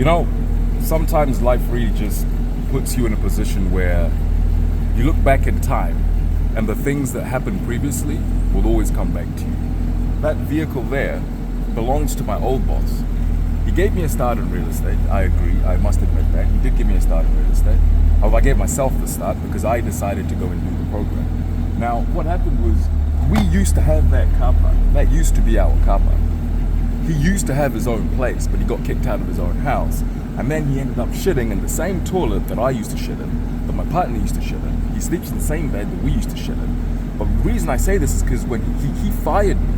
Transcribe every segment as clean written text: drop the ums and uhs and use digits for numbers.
know, sometimes life really just puts you in a position where you look back in time and the things that happened previously will always come back to you. That vehicle there belongs to my old boss. He gave me a start in real estate. I agree, I must admit that. He did give me a start in real estate. However, I gave myself the start because I decided to go and do the program. Now, what happened was we used to have that car park. That used to be our car park. He used to have his own place, but he got kicked out of his own house. And then he ended up shitting in the same toilet that I used to shit in, that my partner used to shit in. He sleeps in the same bed that we used to shit in. But the reason I say this is because when he fired me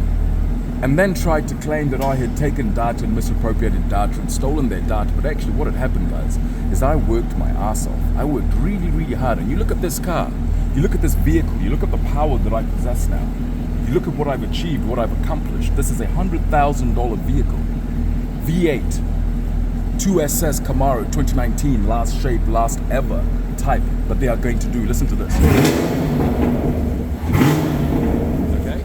and then tried to claim that I had taken data and misappropriated data and stolen their data. But actually what had happened, guys, is I worked my ass off. I worked really, really hard. And you look at this car, you look at this vehicle, you look at the power that I possess now. You look at what I've achieved, what I've accomplished. This is a $100,000 vehicle. V8, 2SS Camaro 2019, last shape, last ever type that they are going to do. Listen to this. Okay?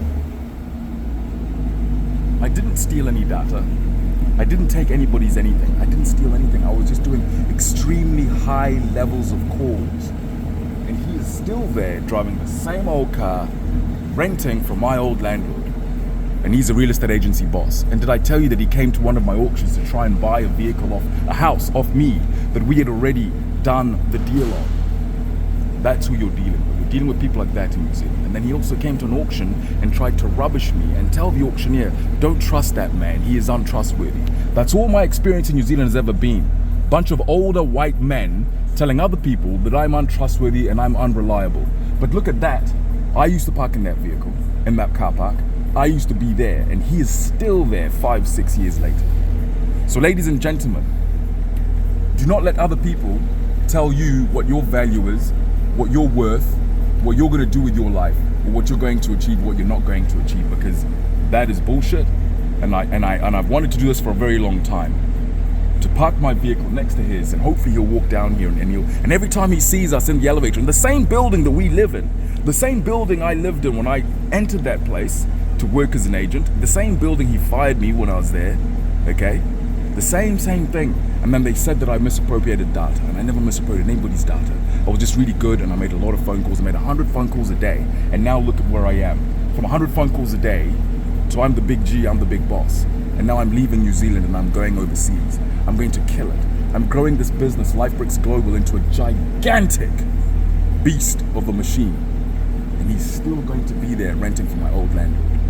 I didn't steal any data. I didn't take anybody's anything. I didn't steal anything. I was just doing extremely high levels of calls. And he is still there driving the same old car, renting from my old landlord. And he's a real estate agency boss. And did I tell you that he came to one of my auctions to try and buy a vehicle off, a house off me that we had already done the deal on? That's who you're dealing with. You're dealing with people like that in New Zealand. And then he also came to an auction and tried to rubbish me and tell the auctioneer, don't trust that man, he is untrustworthy. That's all my experience in New Zealand has ever been. Bunch of older white men telling other people that I'm untrustworthy and I'm unreliable. But look at that. I used to park in that vehicle, in that car park. I used to be there, and he is still there 5-6 years later. So ladies and gentlemen, do not let other people tell you what your value is, what you're worth, what you're going to do with your life, or what you're going to achieve, what you're not going to achieve, because that is bullshit. And I've wanted to do this for a very long time. To park my vehicle next to his, and hopefully he'll walk down here and every time he sees us in the elevator, in the same building that we live in, the same building I lived in when I entered that place to work as an agent, the same building he fired me when I was there, okay? The same thing. And then they said that I misappropriated data, and I never misappropriated anybody's data. I was just really good, and I made a lot of phone calls. I made 100 phone calls a day, and now look at where I am. From 100 phone calls a day, so I'm the big G, I'm the big boss. And now I'm leaving New Zealand and I'm going overseas. I'm going to kill it. I'm growing this business, LifeBricks Global, into a gigantic beast of a machine. And he's still going to be there renting from my old landlord.